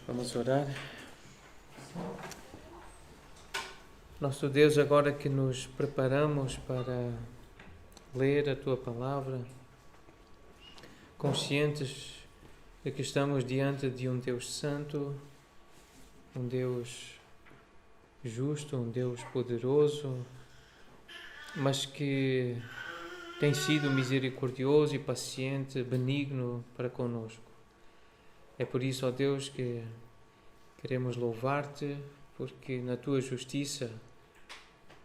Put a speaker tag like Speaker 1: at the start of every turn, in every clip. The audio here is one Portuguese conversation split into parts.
Speaker 1: Vamos orar. Nosso Deus, agora que nos preparamos para ler a Tua Palavra, conscientes de que estamos diante de um Deus Santo, um Deus justo, um Deus poderoso, mas que tem sido misericordioso e paciente, benigno para conosco. É por isso, ó Deus, que queremos louvar-te, porque na Tua justiça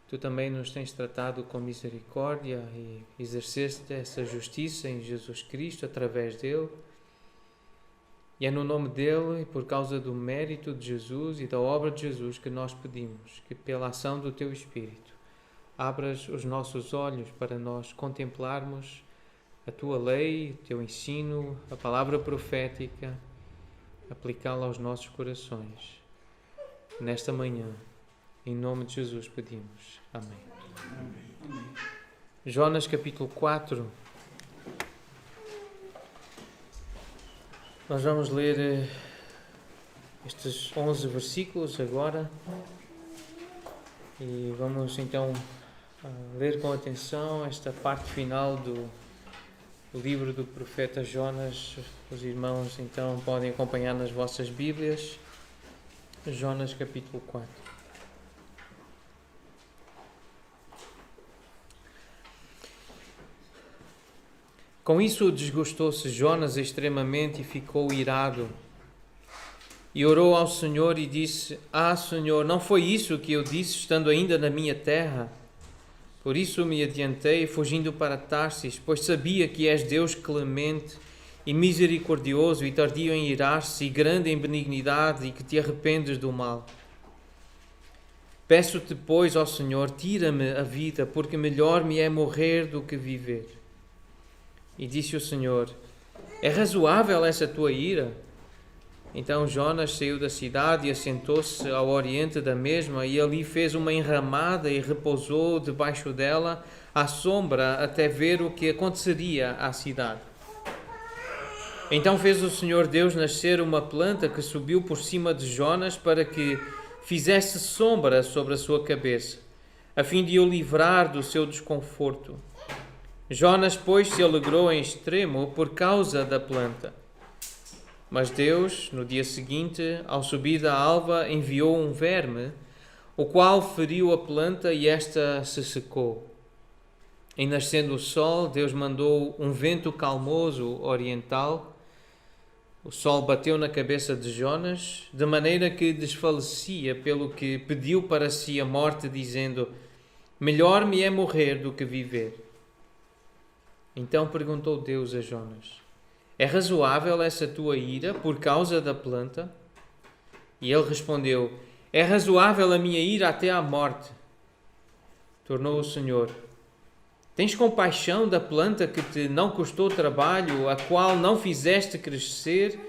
Speaker 1: Tu também nos tens tratado com misericórdia e exerceste essa justiça em Jesus Cristo, através dele. E é no nome dele e por causa do mérito de Jesus e da obra de Jesus que nós pedimos que, pela ação do Teu Espírito, abras os nossos olhos para nós contemplarmos a Tua lei, o Teu ensino, a palavra profética, aplicá-la aos nossos corações. Nesta manhã, em nome de Jesus pedimos. Amém. Amém. Jonas capítulo 4. Nós vamos ler estes 11 versículos agora e vamos então ler com atenção esta parte final do livro do profeta Jonas. Os irmãos então podem acompanhar nas vossas Bíblias. Jonas capítulo 4. Com isso desgostou-se Jonas extremamente e ficou irado. E orou ao Senhor e disse: Senhor, não foi isso que eu disse estando ainda na minha terra? Por isso me adiantei, fugindo para Tarsis, pois sabia que és Deus clemente e misericordioso e tardio em irar-se e grande em benignidade e que te arrependes do mal. Peço-te, pois, ó Senhor, tira-me a vida, porque melhor me é morrer do que viver. E disse o Senhor: é razoável essa tua ira? Então Jonas saiu da cidade e assentou-se ao oriente da mesma, e ali fez uma enramada e repousou debaixo dela à sombra até ver o que aconteceria à cidade. Então fez o Senhor Deus nascer uma planta que subiu por cima de Jonas para que fizesse sombra sobre a sua cabeça, a fim de o livrar do seu desconforto. Jonas, pois, se alegrou em extremo por causa da planta. Mas Deus, no dia seguinte, ao subir da alva, enviou um verme, o qual feriu a planta e esta se secou. Em nascendo o sol, Deus mandou um vento calmoso oriental. O sol bateu na cabeça de Jonas, de maneira que desfalecia, pelo que pediu para si a morte, dizendo: melhor me é morrer do que viver. Então perguntou Deus a Jonas: é razoável essa tua ira por causa da planta? E ele respondeu: é razoável a minha ira até à morte. Tornou o Senhor: tens compaixão da planta que te não custou trabalho, a qual não fizeste crescer,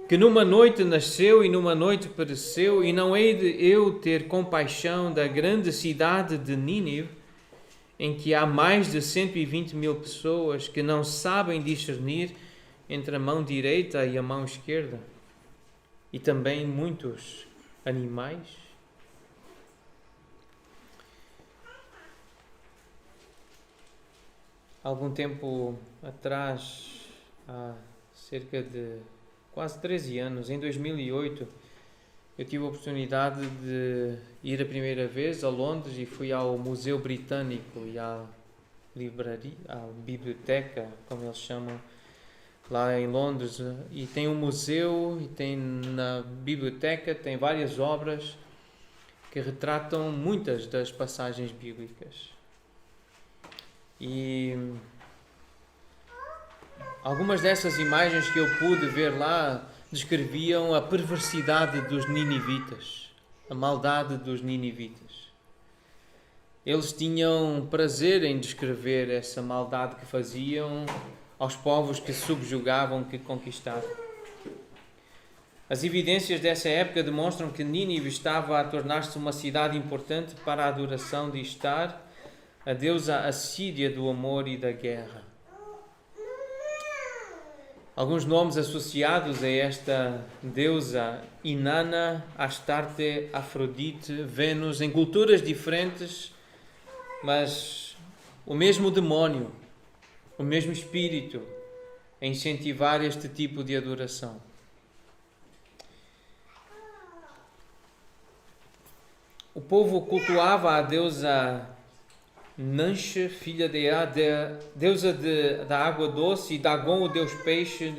Speaker 1: que numa noite nasceu e numa noite pereceu, e não hei de eu ter compaixão da grande cidade de Nínive, em que há mais de 120.000 pessoas que não sabem discernir entre a mão direita e a mão esquerda, e também muitos animais? Algum tempo atrás, há cerca de quase 13 anos, em 2008, eu tive a oportunidade de ir a primeira vez a Londres e fui ao Museu Britânico e à livraria, à biblioteca, como eles chamam, lá em Londres. E tem um museu e tem na biblioteca tem várias obras que retratam muitas das passagens bíblicas. E algumas dessas imagens que eu pude ver lá descreviam a perversidade dos ninivitas, a maldade dos ninivitas. Eles tinham prazer em descrever essa maldade que faziam aos povos que subjugavam, que conquistavam. As evidências dessa época demonstram que Nínive estava a tornar-se uma cidade importante para a adoração de Ishtar, a deusa assíria do amor e da guerra. Alguns nomes associados a esta deusa: Inanna, Astarte, Afrodite, Vênus, em culturas diferentes, mas o mesmo demónio, o mesmo espírito a incentivar este tipo de adoração. O povo cultuava a deusa Nanche, filha de deusa da água doce, e Dagon, o deus peixe.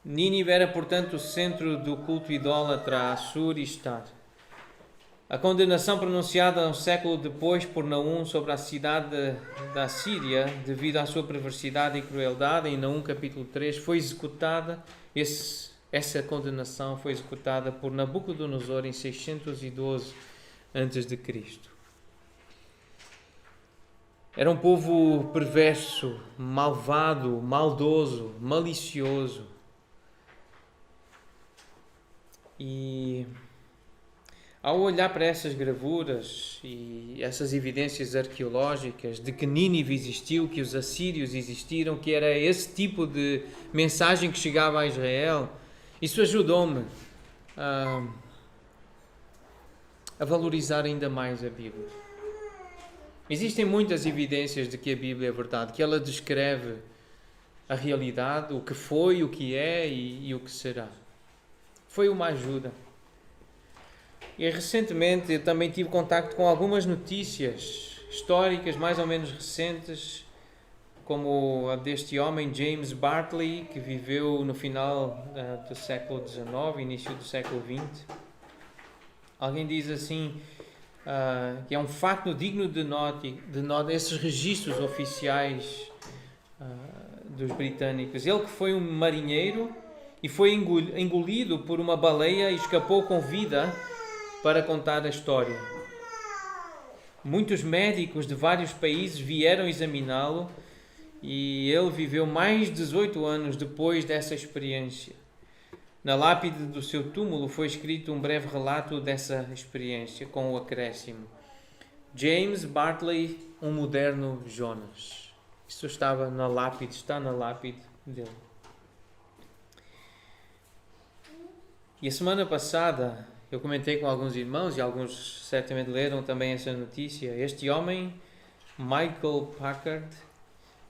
Speaker 1: Nínive era, portanto, o centro do culto idólatra a Assur e Estar. A condenação pronunciada um século depois por Naum sobre a cidade da Síria, devido à sua perversidade e crueldade, em Naum capítulo 3, foi executada. Essa condenação foi executada por Nabucodonosor em 612 a.C. Era um povo perverso, malvado, maldoso, malicioso. E ao olhar para essas gravuras e essas evidências arqueológicas de que Nínive existiu, que os assírios existiram, que era esse tipo de mensagem que chegava a Israel, isso ajudou-me a valorizar ainda mais a Bíblia. Existem muitas evidências de que a Bíblia é verdade, que ela descreve a realidade, o que foi, o que é e o que será. Foi uma ajuda. E recentemente eu também tive contacto com algumas notícias históricas mais ou menos recentes, como a deste homem James Bartley, que viveu no final do século XIX, início do século XX. Alguém diz assim, que é um facto digno de nota esses registros oficiais dos britânicos. Ele que foi um marinheiro e foi engolido por uma baleia e escapou com vida para contar a história. Muitos médicos de vários países vieram examiná-lo e ele viveu mais de 18 anos depois dessa experiência. Na lápide do seu túmulo foi escrito um breve relato dessa experiência, com o acréscimo: James Bartley, um moderno Jonas. Isso estava na lápide, está na lápide dele. E a semana passada eu comentei com alguns irmãos, e alguns certamente leram também essa notícia. Este homem, Michael Packard,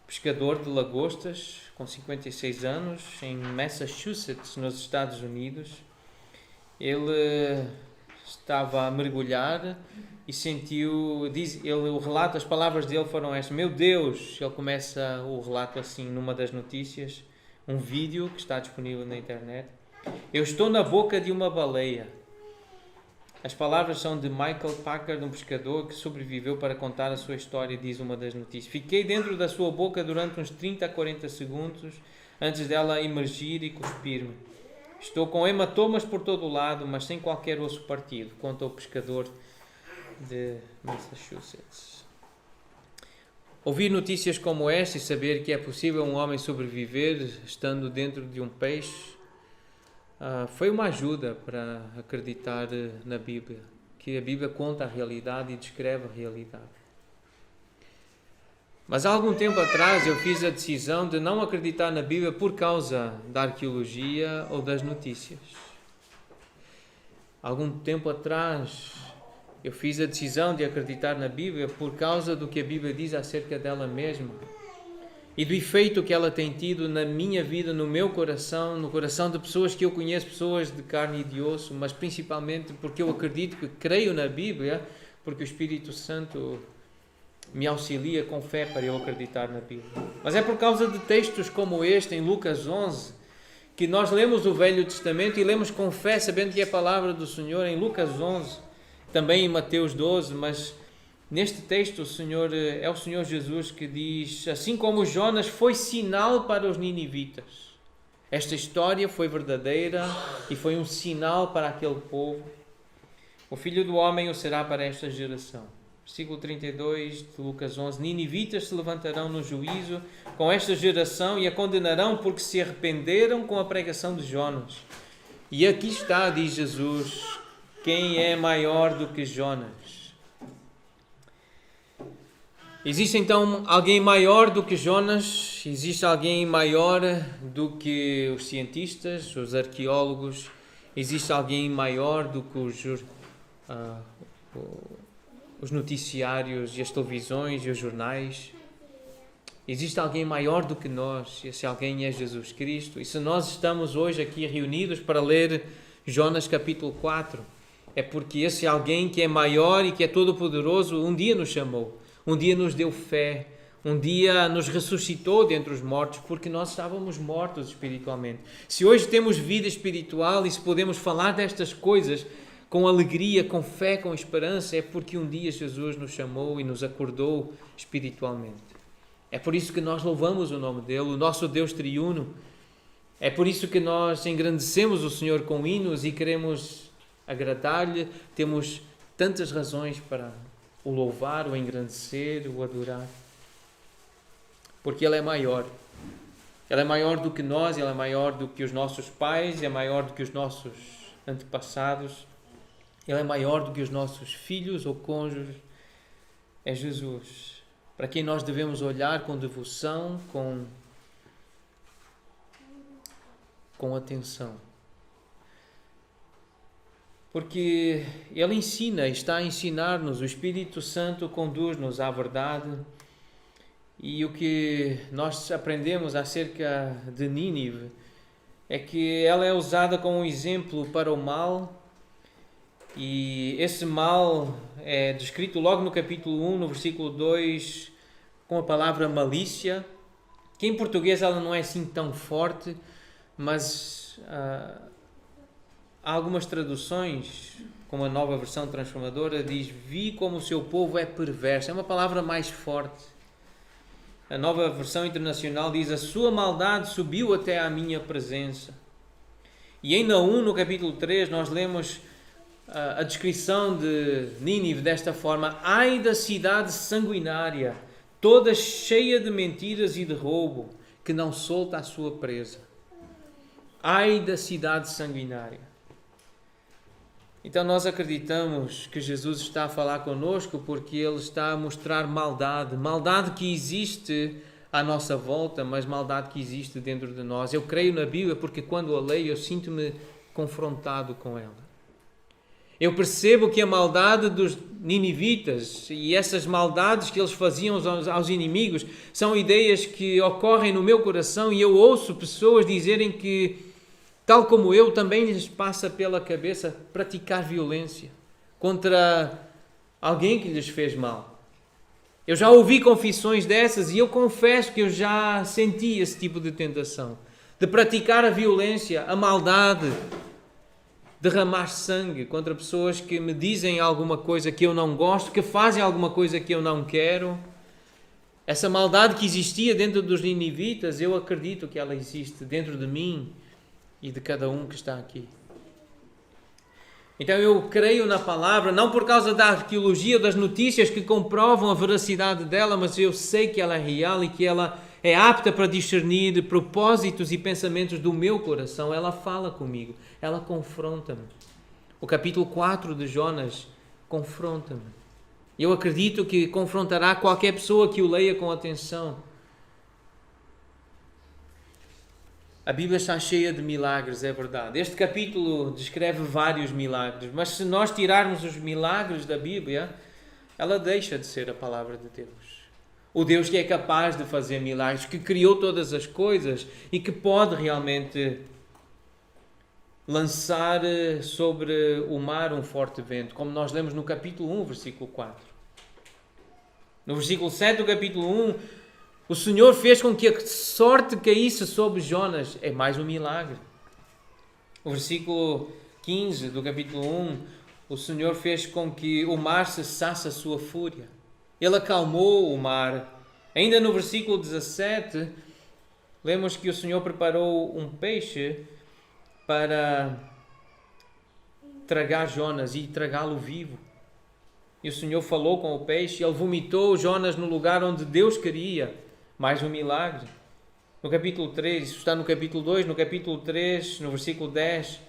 Speaker 1: pescador de lagostas, com 56 anos, em Massachusetts, nos Estados Unidos. Ele estava a mergulhar e sentiu, as palavras dele foram estas: meu Deus! Ele começa o relato assim numa das notícias, um vídeo que está disponível na internet. Eu estou na boca de uma baleia. As palavras são de Michael Packard, um pescador que sobreviveu para contar a sua história, diz uma das notícias. Fiquei dentro da sua boca durante uns 30 a 40 segundos antes dela emergir e cuspir-me. Estou com hematomas por todo o lado, mas sem qualquer osso partido, conta o pescador de Massachusetts. Ouvir notícias como esta e saber que é possível um homem sobreviver estando dentro de um peixe foi uma ajuda para acreditar na Bíblia, que a Bíblia conta a realidade e descreve a realidade. Mas há algum tempo atrás eu fiz a decisão de não acreditar na Bíblia por causa da arqueologia ou das notícias. Algum tempo atrás eu fiz a decisão de acreditar na Bíblia por causa do que a Bíblia diz acerca dela mesma e do efeito que ela tem tido na minha vida, no meu coração, no coração de pessoas que eu conheço, pessoas de carne e de osso, mas principalmente porque eu acredito que creio na Bíblia, porque o Espírito Santo me auxilia com fé para eu acreditar na Bíblia. Mas é por causa de textos como este, em Lucas 11, que nós lemos o Velho Testamento e lemos com fé, sabendo que é a palavra do Senhor, em Lucas 11, também em Mateus 12, mas neste texto é o Senhor Jesus que diz: assim como Jonas foi sinal para os ninivitas. Esta história foi verdadeira e foi um sinal para aquele povo. O Filho do Homem o será para esta geração. Versículo 32 de Lucas 11. Ninivitas se levantarão no juízo com esta geração e a condenarão porque se arrependeram com a pregação de Jonas. E aqui está, diz Jesus, quem é maior do que Jonas? Existe então alguém maior do que Jonas? Existe alguém maior do que os cientistas, os arqueólogos? Existe alguém maior do que os noticiários e as televisões e os jornais? Existe alguém maior do que nós, e esse alguém é Jesus Cristo. E se nós estamos hoje aqui reunidos para ler Jonas capítulo 4, é porque esse alguém que é maior e que é todo-poderoso um dia nos chamou, um dia nos deu fé, um dia nos ressuscitou dentre os mortos, porque nós estávamos mortos espiritualmente. Se hoje temos vida espiritual e se podemos falar destas coisas com alegria, com fé, com esperança, é porque um dia Jesus nos chamou e nos acordou espiritualmente. É por isso que nós louvamos o nome dele, o nosso Deus triuno. É por isso que nós engrandecemos o Senhor com hinos e queremos agradar-lhe. Temos tantas razões para o louvar, o engrandecer, o adorar. Porque ele é maior. Ele é maior do que nós, ele é maior do que os nossos pais, é maior do que os nossos antepassados. Ele é maior do que os nossos filhos ou cônjuges. É Jesus, para quem nós devemos olhar com devoção, com atenção. Porque Ele ensina, está a ensinar-nos, o Espírito Santo conduz-nos à verdade. E o que nós aprendemos acerca de Nínive é que ela é usada como um exemplo para o mal. E esse mal é descrito logo no capítulo 1, no versículo 2, com a palavra malícia, que em português ela não é assim tão forte, mas há algumas traduções, como a Nova Versão Transformadora, diz: vi como o seu povo é perverso. É uma palavra mais forte. A Nova Versão Internacional diz: a sua maldade subiu até à minha presença. E em Naum, no capítulo 3, nós lemos a descrição de Nínive desta forma: ai da cidade sanguinária, toda cheia de mentiras e de roubo, que não solta a sua presa. Ai da cidade sanguinária. Então nós acreditamos que Jesus está a falar conosco porque Ele está a mostrar maldade que existe à nossa volta, mas maldade que existe dentro de nós. Eu creio na Bíblia porque quando a leio eu sinto-me confrontado com ela. Eu percebo que a maldade dos ninivitas e essas maldades que eles faziam aos inimigos são ideias que ocorrem no meu coração, e eu ouço pessoas dizerem que, tal como eu, também lhes passa pela cabeça praticar violência contra alguém que lhes fez mal. Eu já ouvi confissões dessas e eu confesso que eu já senti esse tipo de tentação, de praticar a violência, a maldade, derramar sangue contra pessoas que me dizem alguma coisa que eu não gosto, que fazem alguma coisa que eu não quero. Essa maldade que existia dentro dos ninivitas, eu acredito que ela existe dentro de mim e de cada um que está aqui. Então eu creio na palavra, não por causa da arqueologia, das notícias que comprovam a veracidade dela, mas eu sei que ela é real e que ela é apta para discernir propósitos e pensamentos do meu coração. Ela fala comigo, ela confronta-me. O capítulo 4 de Jonas confronta-me. Eu acredito que confrontará qualquer pessoa que o leia com atenção. A Bíblia está cheia de milagres, é verdade. Este capítulo descreve vários milagres, mas se nós tirarmos os milagres da Bíblia, ela deixa de ser a palavra de Deus. O Deus que é capaz de fazer milagres, que criou todas as coisas e que pode realmente lançar sobre o mar um forte vento, como nós lemos no capítulo 1, versículo 4. No versículo 7 do capítulo 1, o Senhor fez com que a sorte caísse sobre Jonas. É mais um milagre. O versículo 15 do capítulo 1, o Senhor fez com que o mar cessasse a sua fúria. Ele acalmou o mar. Ainda no versículo 17, lemos que o Senhor preparou um peixe para tragar Jonas e tragá-lo vivo. E o Senhor falou com o peixe e ele vomitou Jonas no lugar onde Deus queria. Mais um milagre. No capítulo 3, isso está no capítulo 2, no capítulo 3, no versículo 10,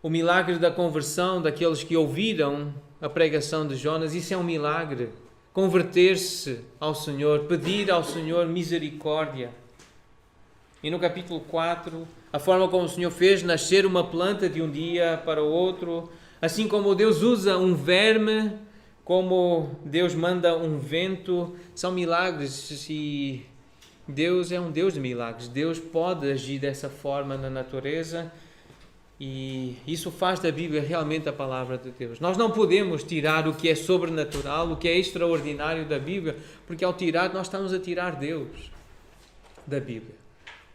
Speaker 1: o milagre da conversão daqueles que ouviram a pregação de Jonas. Isso é um milagre. converter-se ao Senhor, pedir ao Senhor misericórdia. E no capítulo 4, a forma como o Senhor fez nascer uma planta de um dia para o outro, assim como Deus usa um verme, como Deus manda um vento, são milagres, e Deus é um Deus de milagres. Deus pode agir dessa forma na natureza, e isso faz da Bíblia realmente a palavra de Deus. Nós não podemos tirar o que é sobrenatural, o que é extraordinário da Bíblia, porque ao tirar, nós estamos a tirar Deus da Bíblia.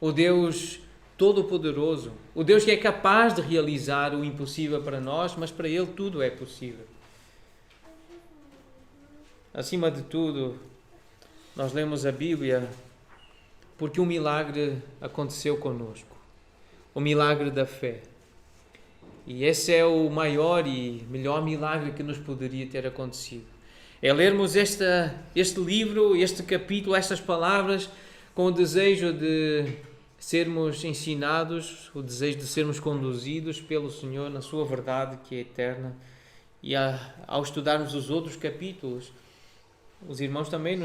Speaker 1: O Deus Todo-Poderoso, o Deus que é capaz de realizar o impossível para nós, mas para Ele tudo é possível. Acima de tudo, nós lemos a Bíblia porque um milagre aconteceu conosco, o milagre da fé. E esse é o maior e melhor milagre que nos poderia ter acontecido. É lermos este livro, este capítulo, estas palavras, com o desejo de sermos ensinados, o desejo de sermos conduzidos pelo Senhor na sua verdade que é eterna. E ao estudarmos os outros capítulos, os irmãos também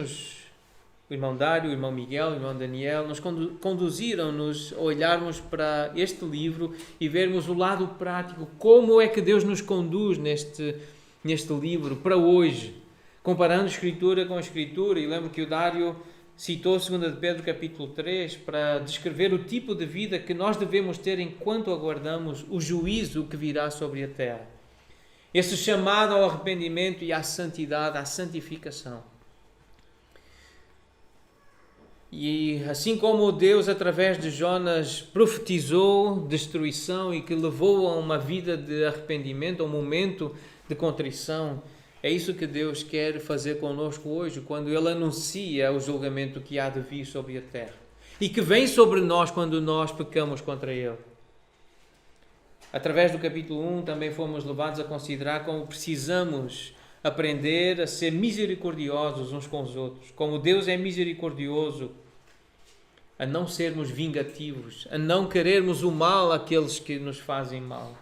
Speaker 1: o irmão Dário, o irmão Miguel, o irmão Daniel, nos conduziram-nos a olharmos para este livro e vermos o lado prático, como é que Deus nos conduz neste livro para hoje, comparando Escritura com Escritura. E lembro que o Dário citou 2 de Pedro capítulo 3 para descrever o tipo de vida que nós devemos ter enquanto aguardamos o juízo que virá sobre a terra. Esse chamado ao arrependimento e à santidade, à santificação. E assim como Deus, através de Jonas, profetizou destruição e que levou a uma vida de arrependimento, a um momento de contrição, é isso que Deus quer fazer conosco hoje, quando Ele anuncia o julgamento que há de vir sobre a terra e que vem sobre nós quando nós pecamos contra Ele. Através do capítulo 1 também fomos levados a considerar como precisamos aprender a ser misericordiosos uns com os outros. Como Deus é misericordioso, a não sermos vingativos, a não querermos o mal àqueles que nos fazem mal,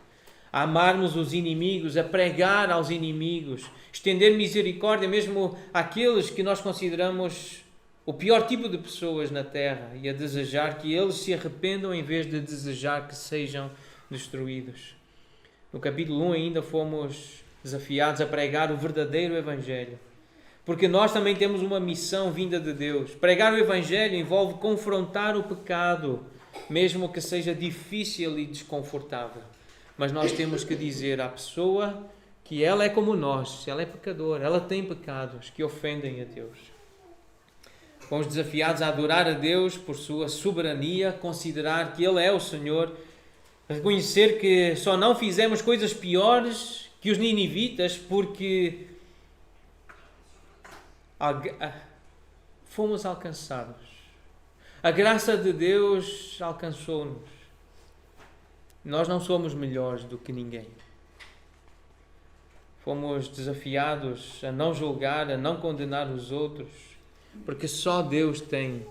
Speaker 1: a amarmos os inimigos, a pregar aos inimigos, estender misericórdia mesmo àqueles que nós consideramos o pior tipo de pessoas na terra e a desejar que eles se arrependam em vez de desejar que sejam destruídos. No capítulo 1 ainda fomos desafiados a pregar o verdadeiro Evangelho, porque nós também temos uma missão vinda de Deus. Pregar o Evangelho envolve confrontar o pecado, mesmo que seja difícil e desconfortável. Mas nós temos que dizer à pessoa que ela é como nós, ela é pecadora, ela tem pecados que ofendem a Deus. Fomos desafiados a adorar a Deus por sua soberania, considerar que Ele é o Senhor, reconhecer que só não fizemos coisas piores que os ninivitas porque fomos alcançados. A graça de Deus alcançou-nos. Nós não somos melhores do que ninguém. Fomos desafiados a não julgar, a não condenar os outros, porque só Deus tem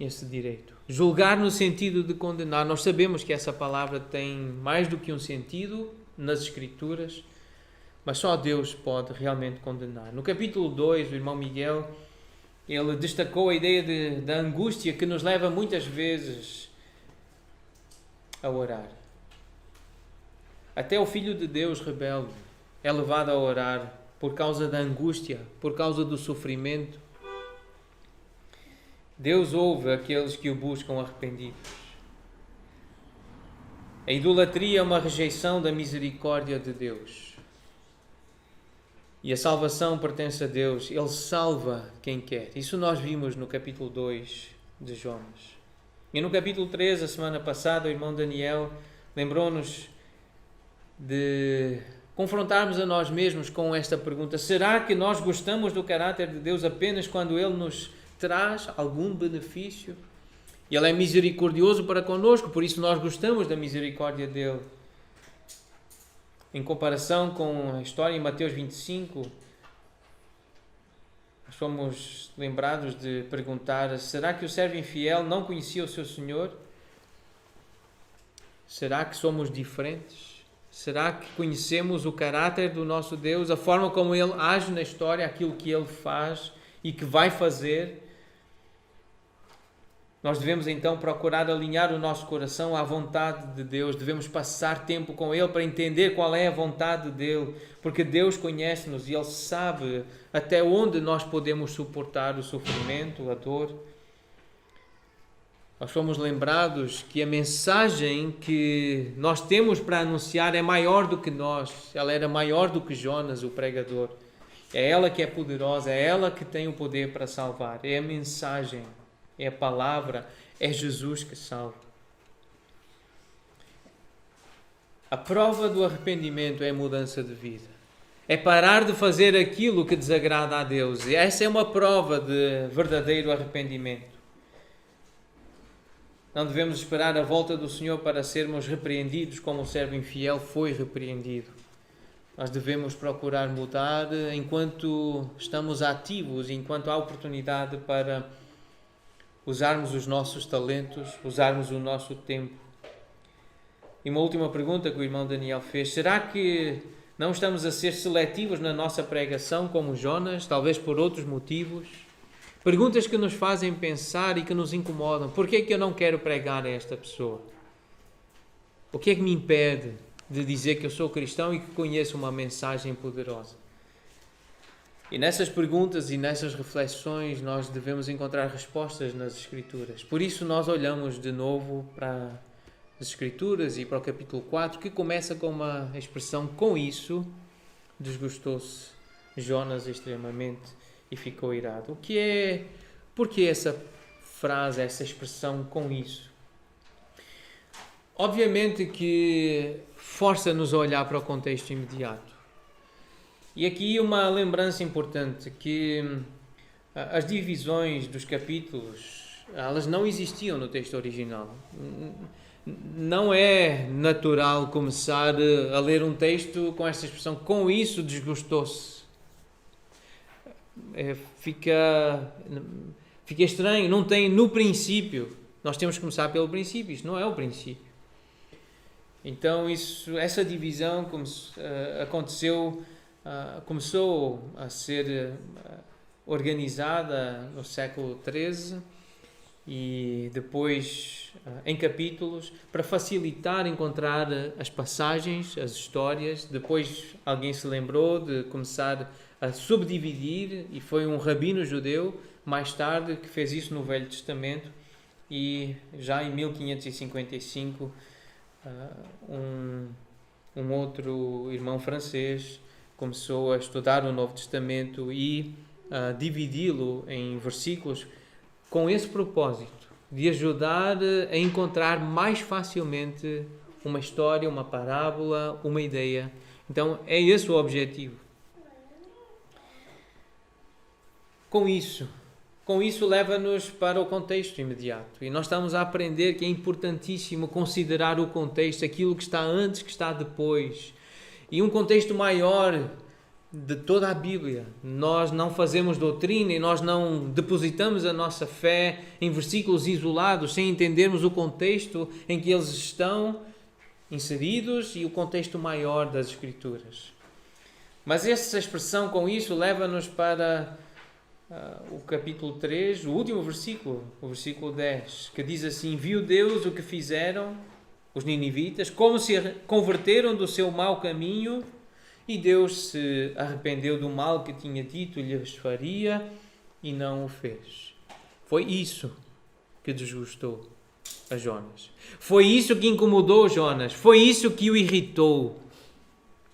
Speaker 1: esse direito. Julgar no sentido de condenar. Nós sabemos que essa palavra tem mais do que um sentido nas Escrituras, mas só Deus pode realmente condenar. No capítulo 2, o irmão Miguel, ele destacou a ideia da angústia que nos leva muitas vezes a orar. Até o Filho de Deus rebelde é levado a orar por causa da angústia, por causa do sofrimento. Deus ouve aqueles que o buscam arrependidos. A idolatria é uma rejeição da misericórdia de Deus. E a salvação pertence a Deus. Ele salva quem quer. Isso nós vimos no capítulo 2 de Jonas. E no capítulo 3, a semana passada, o irmão Daniel lembrou-nos de confrontarmos a nós mesmos com esta pergunta: será que nós gostamos do caráter de Deus apenas quando Ele nos traz algum benefício? Ele é misericordioso para connosco, por isso nós gostamos da misericórdia dele. Em comparação com a história em Mateus 25, nós fomos lembrados de perguntar: será que o servo infiel não conhecia o seu Senhor? Será que somos diferentes? Será que conhecemos o caráter do nosso Deus, a forma como Ele age na história, aquilo que Ele faz e que vai fazer? Nós devemos então procurar alinhar o nosso coração à vontade de Deus. Devemos passar tempo com Ele para entender qual é a vontade dEle, porque Deus conhece-nos e Ele sabe até onde nós podemos suportar o sofrimento, a dor. Nós fomos lembrados que a mensagem que nós temos para anunciar é maior do que nós. Ela era maior do que Jonas, o pregador. É ela que é poderosa, é ela que tem o poder para salvar. É a mensagem, é a palavra, é Jesus que salva. A prova do arrependimento é a mudança de vida. É parar de fazer aquilo que desagrada a Deus. E essa é uma prova de verdadeiro arrependimento. Não devemos esperar a volta do Senhor para sermos repreendidos como o servo infiel foi repreendido. Nós devemos procurar mudar enquanto estamos ativos, enquanto há oportunidade para usarmos os nossos talentos, usarmos o nosso tempo. E uma última pergunta que o irmão Daniel fez: será que não estamos a ser seletivos na nossa pregação como Jonas, talvez por outros motivos? Perguntas que nos fazem pensar e que nos incomodam. Por que é que eu não quero pregar a esta pessoa? O que é que me impede de dizer que eu sou cristão e que conheço uma mensagem poderosa? E nessas perguntas e nessas reflexões nós devemos encontrar respostas nas Escrituras. Por isso nós olhamos de novo para as Escrituras e para o capítulo 4, que começa com uma expressão: com isso desgostou-se Jonas extremamente e ficou irado. Por que essa frase, essa expressão com isso? Obviamente que força-nos a olhar para o contexto imediato. E aqui uma lembrança importante, que as divisões dos capítulos, elas não existiam no texto original. Não é natural começar a ler um texto com esta expressão: com isso desgostou-se. Fica estranho, não tem no princípio. Nós temos que começar pelo princípio, isto não é o princípio. Então essa divisão começou a ser organizada no século XIII e depois em capítulos, para facilitar encontrar as passagens, as histórias. Depois alguém se lembrou de começar a subdividir, e foi um rabino judeu mais tarde que fez isso no Velho Testamento. E já em 1555 um outro irmão francês começou a estudar o Novo Testamento e a dividi-lo em versículos com esse propósito de ajudar a encontrar mais facilmente uma história, uma parábola, uma ideia. Então é esse o objetivo. Com isso leva-nos para o contexto imediato. E nós estamos a aprender que é importantíssimo considerar o contexto, aquilo que está antes, que está depois. E um contexto maior de toda a Bíblia. Nós não fazemos doutrina e nós não depositamos a nossa fé em versículos isolados, sem entendermos o contexto em que eles estão inseridos e o contexto maior das Escrituras. Mas essa expressão com isso leva-nos para o capítulo 3, o último versículo, o versículo 10, que diz assim: viu Deus o que fizeram os ninivitas, como se converteram do seu mau caminho, e Deus se arrependeu do mal que tinha dito lhes faria e não o fez. Foi isso que desgostou a Jonas. Foi isso que incomodou Jonas. Foi isso que o irritou.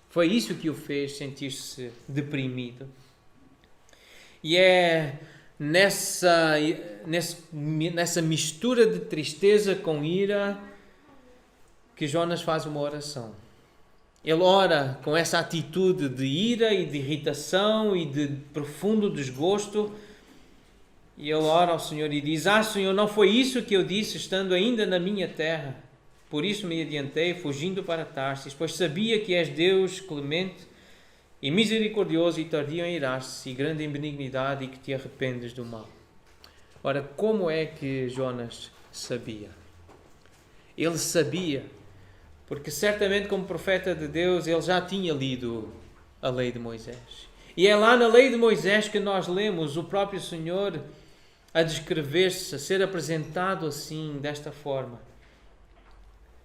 Speaker 1: Foi isso que o fez sentir-se deprimido. E é nessa mistura de tristeza com ira que Jonas faz uma oração. Ele ora com essa atitude de ira e de irritação e de profundo desgosto. E ele ora ao Senhor e diz: Senhor, não foi isso que eu disse estando ainda na minha terra. Por isso me adiantei, fugindo para Tarsis, pois sabia que és Deus clemente e misericordioso e tardio em irar-se, e grande em benignidade, e que te arrependes do mal. Ora, como é que Jonas sabia? Ele sabia Porque certamente como profeta de Deus ele já tinha lido a lei de Moisés. E é lá na lei de Moisés que nós lemos o próprio Senhor a descrever-se, a ser apresentado assim, desta forma.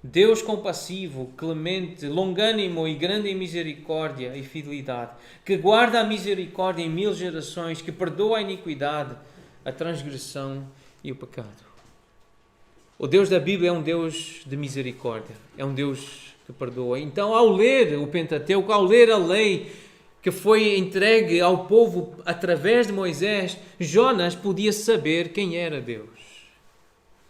Speaker 1: Deus compassivo, clemente, longânimo e grande em misericórdia e fidelidade, que guarda a misericórdia em 1000 gerações, que perdoa a iniquidade, a transgressão e o pecado. O Deus da Bíblia é um Deus de misericórdia, é um Deus que perdoa. Então, ao ler o Pentateuco, ao ler a lei que foi entregue ao povo através de Moisés, Jonas podia saber quem era Deus,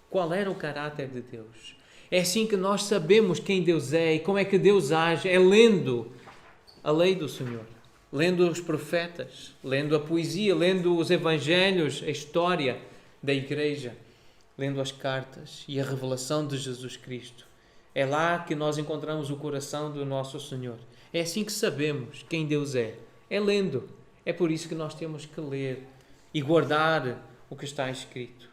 Speaker 1: qual era o caráter de Deus. É assim que nós sabemos quem Deus é e como é que Deus age, é lendo a lei do Senhor, lendo os profetas, lendo a poesia, lendo os evangelhos, a história da igreja, lendo as cartas e a revelação de Jesus Cristo. É lá que nós encontramos o coração do nosso Senhor. É assim que sabemos quem Deus é lendo. É por isso que nós temos que ler e guardar o que está escrito.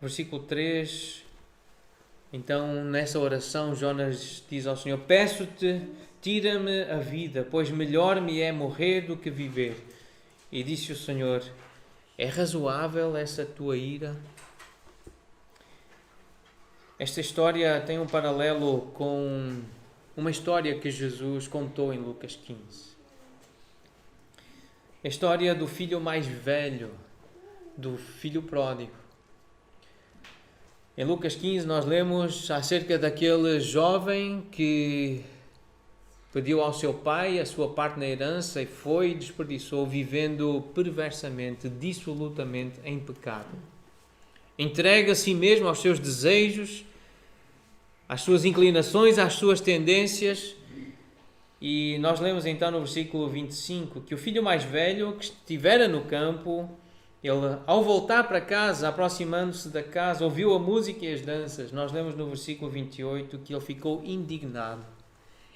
Speaker 1: Versículo 3, então nessa oração Jonas diz ao Senhor: peço-te, tira-me a vida, pois melhor me é morrer do que viver. E disse o Senhor: é razoável essa tua ira? Esta história tem um paralelo com uma história que Jesus contou em Lucas 15. A história do filho mais velho, do filho pródigo. Em Lucas 15 nós lemos acerca daquele jovem que pediu ao seu pai a sua parte na herança e foi e desperdiçou, vivendo perversamente, dissolutamente em pecado. Entrega a si mesmo aos seus desejos, às suas inclinações, às suas tendências. E nós lemos então no versículo 25 que o filho mais velho que estivera no campo, ele, ao voltar para casa, aproximando-se da casa, ouviu a música e as danças. Nós lemos no versículo 28 que ele ficou indignado.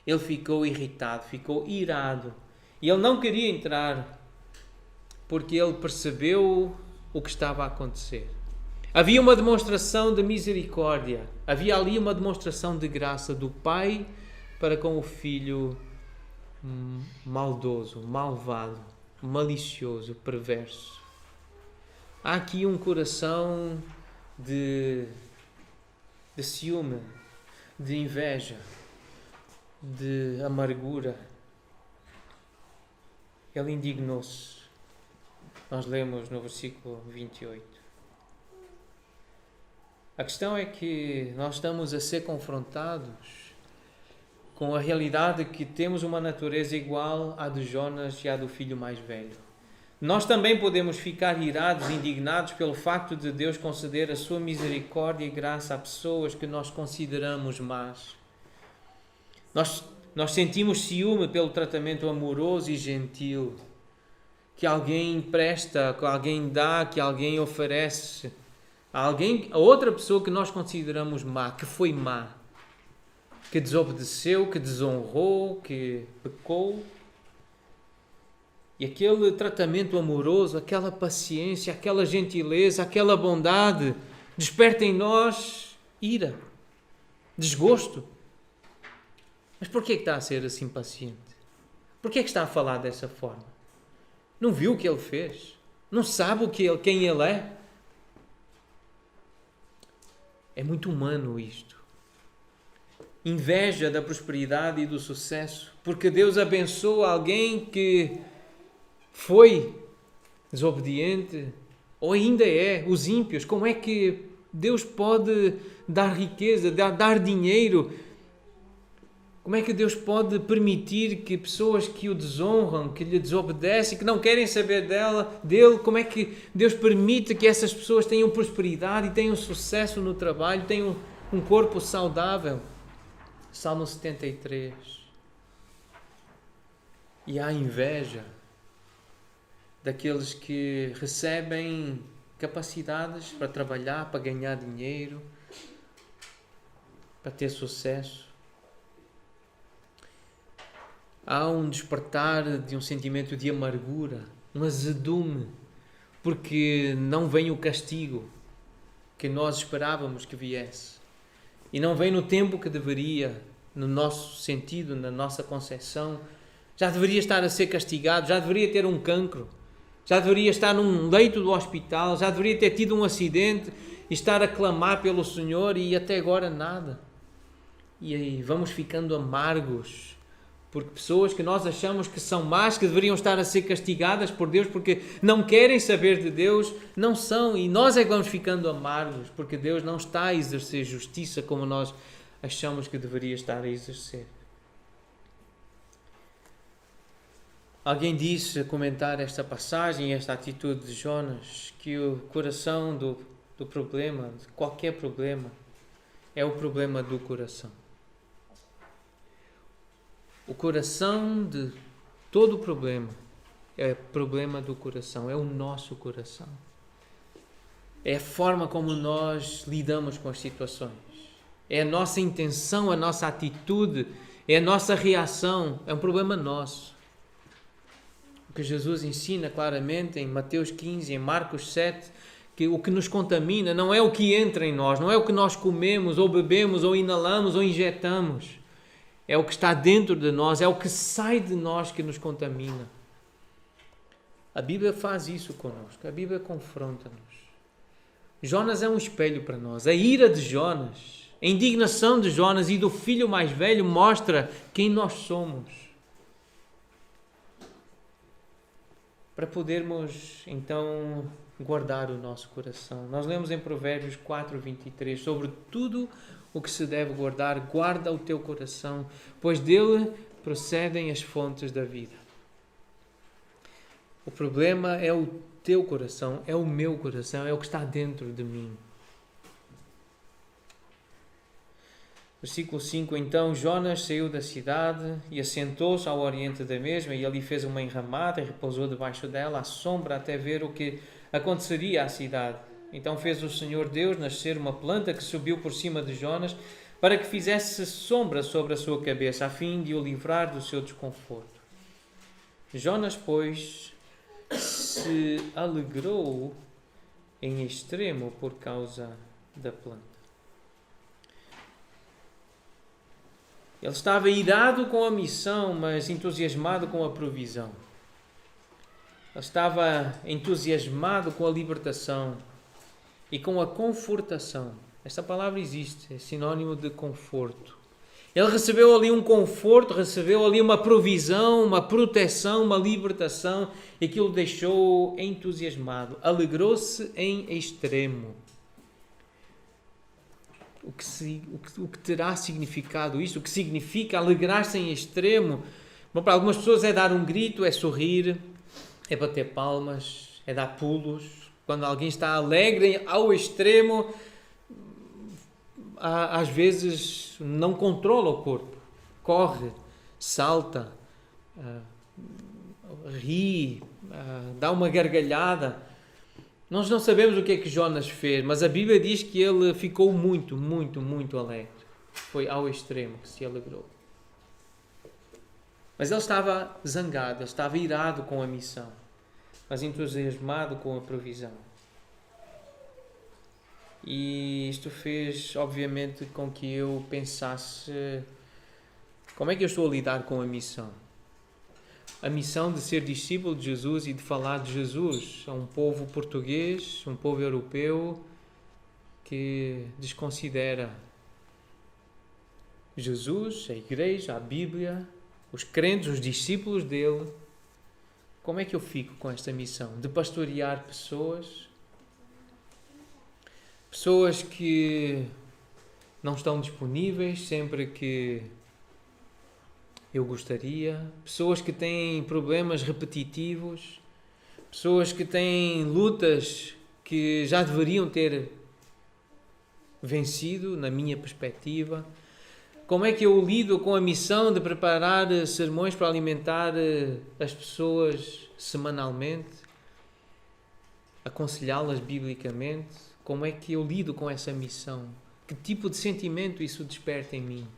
Speaker 1: Ele ficou irritado, ficou irado. E ele não queria entrar porque ele percebeu o que estava a acontecer. Havia uma demonstração de misericórdia. Havia ali uma demonstração de graça do pai para com o filho maldoso, malvado, malicioso, perverso. Há aqui um coração de ciúme, de inveja, de amargura. Ele indignou-se. Nós lemos no versículo 28. A questão é que nós estamos a ser confrontados com a realidade que temos uma natureza igual à de Jonas e à do filho mais velho. Nós também podemos ficar irados, indignados pelo facto de Deus conceder a sua misericórdia e graça a pessoas que nós consideramos más. Nós sentimos ciúme pelo tratamento amoroso e gentil que alguém presta, que alguém dá, que alguém oferece a outra pessoa que nós consideramos má, que foi má, que desobedeceu, que desonrou, que pecou. E aquele tratamento amoroso, aquela paciência, aquela gentileza, aquela bondade, desperta em nós ira, desgosto. Mas porquê que está a ser assim paciente? Porquê que está a falar dessa forma? Não viu o que ele fez? Não sabe quem ele é? É muito humano isto. Inveja da prosperidade e do sucesso, porque Deus abençoa alguém que foi desobediente, ou ainda é, os ímpios. Como é que Deus pode dar riqueza, dar dinheiro? Como é que Deus pode permitir que pessoas que o desonram, que lhe desobedecem, que não querem saber dele, como é que Deus permite que essas pessoas tenham prosperidade e tenham sucesso no trabalho, tenham um corpo saudável? Salmo 73. E há inveja daqueles que recebem capacidades para trabalhar, para ganhar dinheiro, para ter sucesso. Há um despertar de um sentimento de amargura, um azedume, porque não vem o castigo que nós esperávamos que viesse. e não vem no tempo que deveria, no nosso sentido, na nossa concepção, já deveria estar a ser castigado, já deveria ter um cancro, já deveria estar num leito do hospital, já deveria ter tido um acidente e estar a clamar pelo Senhor e até agora nada. E aí vamos ficando amargos, porque pessoas que nós achamos que são más, que deveriam estar a ser castigadas por Deus porque não querem saber de Deus, não são. E nós é que vamos ficando amargos, porque Deus não está a exercer justiça como nós achamos que deveria estar a exercer. Alguém disse, a comentar esta passagem, esta atitude de Jonas, que o coração do problema, de qualquer problema, é o problema do coração. O coração de todo o problema é o problema do coração, é o nosso coração. É a forma como nós lidamos com as situações. É a nossa intenção, a nossa atitude, é a nossa reação. É um problema nosso. O que Jesus ensina claramente em Mateus 15, em Marcos 7, que o que nos contamina não é o que entra em nós, não é o que nós comemos, ou bebemos, ou inalamos, ou injetamos. É o que está dentro de nós, é o que sai de nós que nos contamina. A Bíblia faz isso connosco, a Bíblia confronta-nos. Jonas é um espelho para nós. A ira de Jonas, a indignação de Jonas e do filho mais velho mostra quem nós somos. Para podermos, então, guardar o nosso coração. Nós lemos em Provérbios 4:23, sobre tudo o que se deve guardar, guarda o teu coração, pois dele procedem as fontes da vida. O problema é o teu coração, é o meu coração, é o que está dentro de mim. Versículo 5, então Jonas saiu da cidade e assentou-se ao oriente da mesma, e ali fez uma enramada e repousou debaixo dela, à sombra, até ver o que aconteceria à cidade. Então fez o Senhor Deus nascer uma planta que subiu por cima de Jonas, para que fizesse sombra sobre a sua cabeça, a fim de o livrar do seu desconforto. Jonas, pois, se alegrou em extremo por causa da planta. Ele estava irado com a missão, mas entusiasmado com a provisão. Ele estava entusiasmado com a libertação e com a confortação. Esta palavra existe, é sinónimo de conforto. Ele recebeu ali um conforto, recebeu ali uma provisão, uma proteção, uma libertação, e aquilo o deixou entusiasmado. Alegrou-se em extremo. O que terá significado isto? O que significa alegrar-se em extremo? Bom, para algumas pessoas é dar um grito, é sorrir, é bater palmas, é dar pulos. Quando alguém está alegre ao extremo, às vezes não controla o corpo. Corre, salta, ri, dá uma gargalhada. Nós não sabemos o que é que Jonas fez, mas a Bíblia diz que ele ficou muito, muito, muito alegre. Foi ao extremo que se alegrou. Mas ele estava zangado, ele estava irado com a missão, mas entusiasmado com a provisão. E isto fez, obviamente, com que eu pensasse: como é que eu estou a lidar com a missão? A missão de ser discípulo de Jesus e de falar de Jesus a um povo português, um povo europeu que desconsidera Jesus, a igreja, a Bíblia, os crentes, os discípulos dele. Como é que eu fico com esta missão de pastorear pessoas que não estão disponíveis sempre que eu gostaria, pessoas que têm problemas repetitivos, pessoas que têm lutas que já deveriam ter vencido, na minha perspectiva? Como é que eu lido com a missão de preparar sermões para alimentar as pessoas semanalmente, aconselhá-las biblicamente? Como é que eu lido com essa missão? Que tipo de sentimento isso desperta em mim?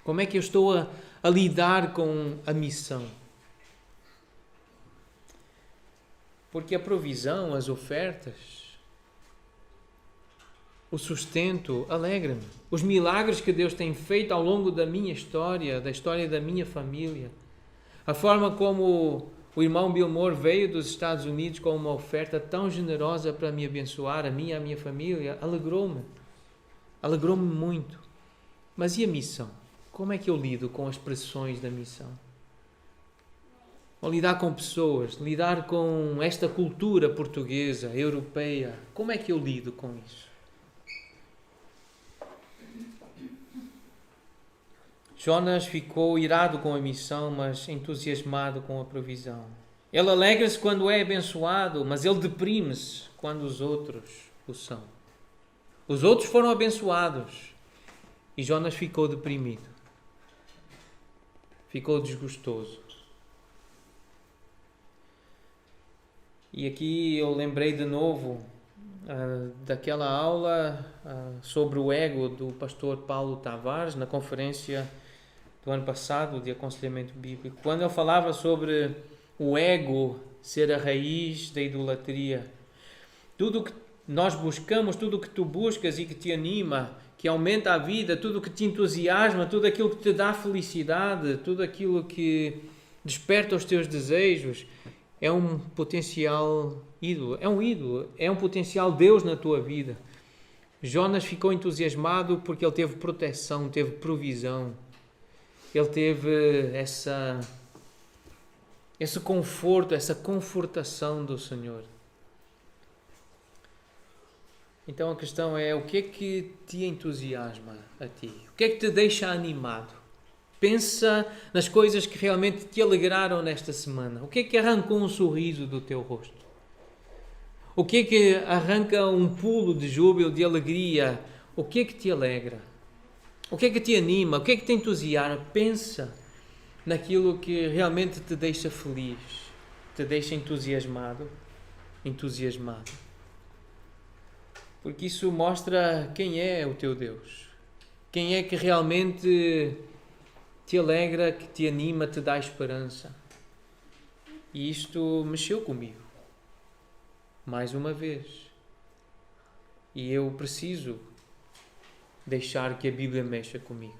Speaker 1: Como é que eu estou a lidar com a missão? Porque a provisão, as ofertas, o sustento, alegra-me. Os milagres que Deus tem feito ao longo da minha história, da história da minha família. A forma como o irmão Bilmore veio dos Estados Unidos com uma oferta tão generosa para me abençoar, a mim e a minha família, alegrou-me. Alegrou-me muito. Mas e a missão? Como é que eu lido com as pressões da missão? Ou lidar com pessoas, lidar com esta cultura portuguesa, europeia, como é que eu lido com isso? Jonas ficou irado com a missão, mas entusiasmado com a provisão. Ele alegra-se quando é abençoado, mas ele deprime-se quando os outros o são. Os outros foram abençoados e Jonas ficou deprimido. Ficou desgostoso. E aqui eu lembrei de novo daquela aula sobre o ego do pastor Paulo Tavares na conferência do ano passado de aconselhamento bíblico, quando ele falava sobre o ego ser a raiz da idolatria. Tudo o que nós buscamos, tudo o que tu buscas e que te anima, que aumenta a vida, tudo o que te entusiasma, tudo aquilo que te dá felicidade, tudo aquilo que desperta os teus desejos, é um potencial ídolo, é um potencial Deus na tua vida. Jonas ficou entusiasmado porque ele teve proteção, teve provisão, ele teve esse conforto, essa confortação do Senhor. Então a questão é, o que é que te entusiasma a ti? O que é que te deixa animado? Pensa nas coisas que realmente te alegraram nesta semana. O que é que arrancou um sorriso do teu rosto? O que é que arranca um pulo de júbilo, de alegria? O que é que te alegra? O que é que te anima? O que é que te entusiasma? Pensa naquilo que realmente te deixa feliz, te deixa entusiasmado. Porque isso mostra quem é o teu Deus. Quem é que realmente te alegra, que te anima, te dá esperança. E isto mexeu comigo. Mais uma vez. E eu preciso deixar que a Bíblia mexa comigo.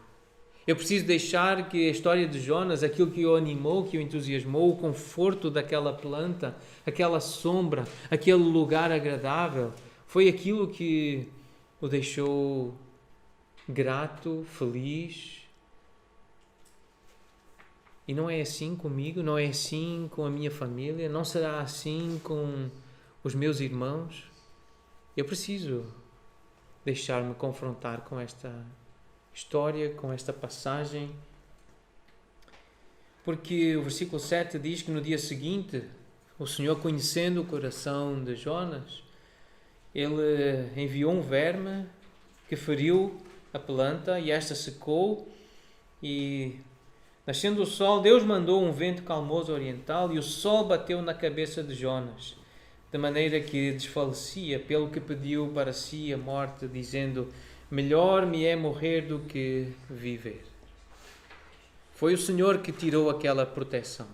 Speaker 1: Eu preciso deixar que a história de Jonas, aquilo que o animou, que o entusiasmou, o conforto daquela planta, aquela sombra, aquele lugar agradável, foi aquilo que o deixou grato, feliz. E não é assim comigo, não é assim com a minha família, não será assim com os meus irmãos. Eu preciso deixar-me confrontar com esta história, com esta passagem. Porque o versículo 7 diz que no dia seguinte, o Senhor, conhecendo o coração de Jonas, ele enviou um verme que feriu a planta e esta secou e... Nascendo o sol, Deus mandou um vento calmoso oriental e o sol bateu na cabeça de Jonas, de maneira que desfalecia, pelo que pediu para si a morte, dizendo: melhor me é morrer do que viver. Foi o Senhor que tirou aquela proteção.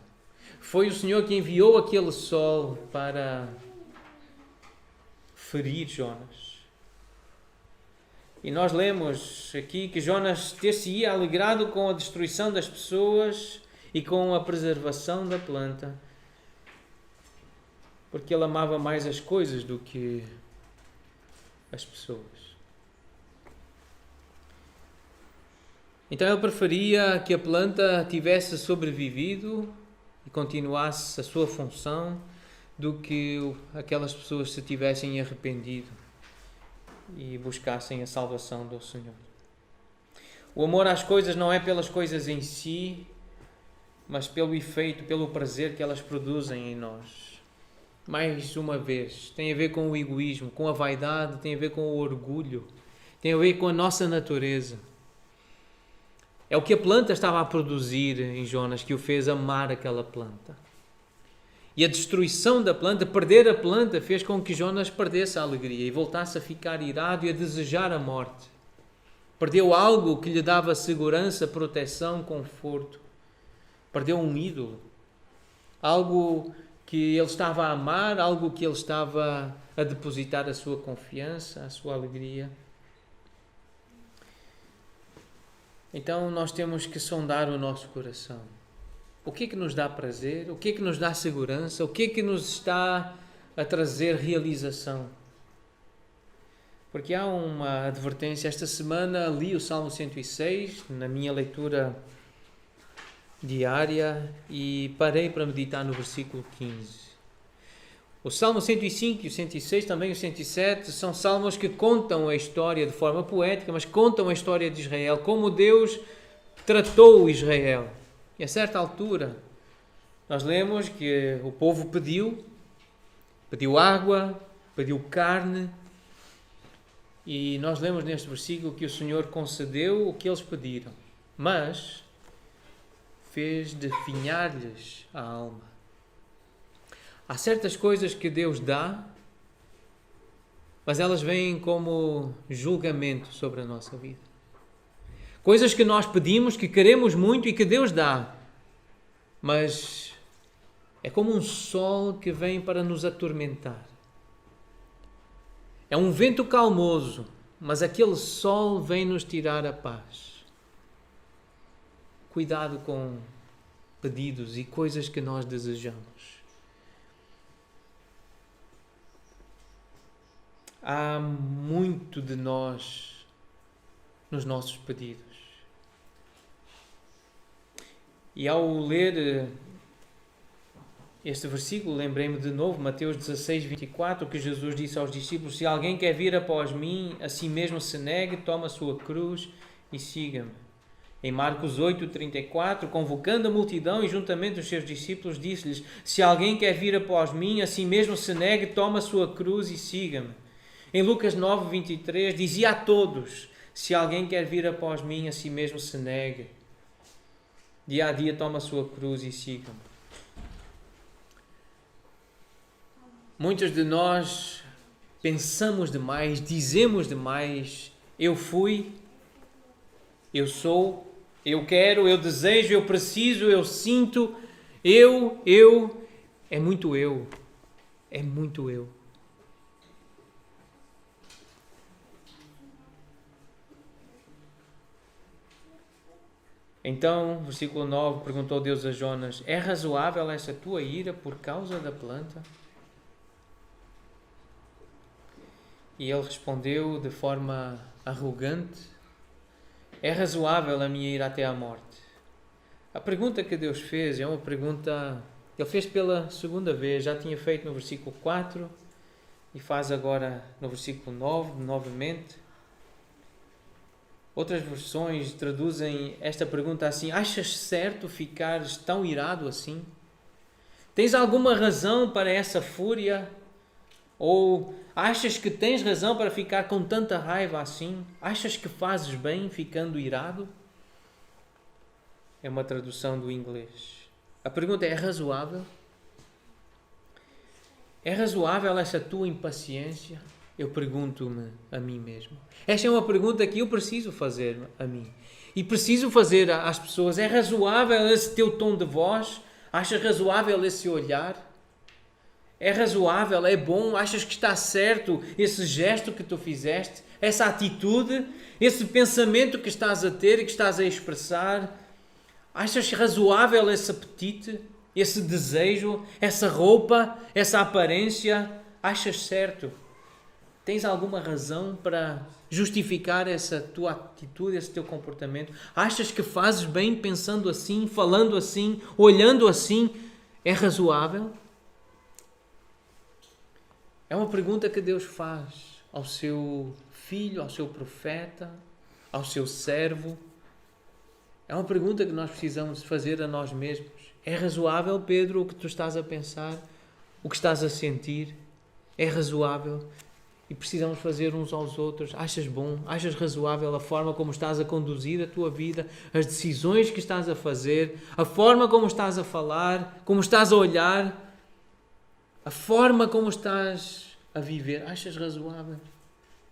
Speaker 1: Foi o Senhor que enviou aquele sol para ferir Jonas. E nós lemos aqui que Jonas ter-se-ia alegrado com a destruição das pessoas e com a preservação da planta, porque ele amava mais as coisas do que as pessoas. Então ele preferia que a planta tivesse sobrevivido e continuasse a sua função do que aquelas pessoas se tivessem arrependido e buscassem a salvação do Senhor. O amor às coisas não é pelas coisas em si, mas pelo efeito, pelo prazer que elas produzem em nós. Mais uma vez, tem a ver com o egoísmo, com a vaidade, tem a ver com o orgulho, tem a ver com a nossa natureza. É o que a planta estava a produzir em Jonas que o fez amar aquela planta. E a destruição da planta, perder a planta, fez com que Jonas perdesse a alegria e voltasse a ficar irado e a desejar a morte. Perdeu algo que lhe dava segurança, proteção, conforto. Perdeu um ídolo. Algo que ele estava a amar, algo que ele estava a depositar a sua confiança, a sua alegria. Então nós temos que sondar o nosso coração. O que é que nos dá prazer? O que é que nos dá segurança? O que é que nos está a trazer realização? Porque há uma advertência. Esta semana li o Salmo 106 na minha leitura diária e parei para meditar no versículo 15. O Salmo 105 e o 106, também o 107, são salmos que contam a história de forma poética, mas contam a história de Israel, como Deus tratou Israel. E a certa altura, nós lemos que o povo pediu água, pediu carne, e nós lemos neste versículo que o Senhor concedeu o que eles pediram, mas fez definhar-lhes a alma. Há certas coisas que Deus dá, mas elas vêm como julgamento sobre a nossa vida. Coisas que nós pedimos, que queremos muito e que Deus dá, mas é como um sol que vem para nos atormentar. É um vento calmoso, mas aquele sol vem nos tirar a paz. Cuidado com pedidos e coisas que nós desejamos. Há muito de nós nos nossos pedidos. E ao ler este versículo, lembrei-me de novo, Mateus 16, 24, que Jesus disse aos discípulos: se alguém quer vir após mim, a si mesmo se negue, toma a sua cruz e siga-me. Em Marcos 8, 34, convocando a multidão e juntamente os seus discípulos, disse-lhes: se alguém quer vir após mim, a si mesmo se negue, toma a sua cruz e siga-me. Em Lucas 9, 23, dizia a todos: se alguém quer vir após mim, a si mesmo se negue. Dia a dia toma a sua cruz e siga-me. Muitos de nós pensamos demais, dizemos demais: eu fui, eu sou, eu quero, eu desejo, eu preciso, eu sinto, eu. É muito eu. É muito eu. Então, versículo 9, perguntou Deus a Jonas: é razoável essa tua ira por causa da planta? E ele respondeu de forma arrogante: é razoável a minha ira até à morte. A pergunta que Deus fez é uma pergunta que ele fez pela segunda vez. Já tinha feito no versículo 4 e faz agora no versículo 9, novamente. Outras versões traduzem esta pergunta assim: achas certo ficares tão irado assim? Tens alguma razão para essa fúria? Ou achas que tens razão para ficar com tanta raiva assim? Achas que fazes bem ficando irado? É uma tradução do inglês. A pergunta é razoável? É razoável essa tua impaciência? Eu pergunto-me a mim mesmo. Esta é uma pergunta que eu preciso fazer a mim. E preciso fazer às pessoas. É razoável esse teu tom de voz? Achas razoável esse olhar? É razoável? É bom? Achas que está certo esse gesto que tu fizeste? Essa atitude? Esse pensamento que estás a ter e que estás a expressar? Achas razoável esse apetite? Esse desejo? Essa roupa? Essa aparência? Achas certo? Tens alguma razão para justificar essa tua atitude, esse teu comportamento? Achas que fazes bem pensando assim, falando assim, olhando assim? É razoável? É uma pergunta que Deus faz ao seu filho, ao seu profeta, ao seu servo. É uma pergunta que nós precisamos fazer a nós mesmos. É razoável, Pedro, o que tu estás a pensar? O que estás a sentir? É razoável? E precisamos fazer uns aos outros. Achas bom? Achas razoável a forma como estás a conduzir a tua vida? As decisões que estás a fazer? A forma como estás a falar? Como estás a olhar? A forma como estás a viver? Achas razoável?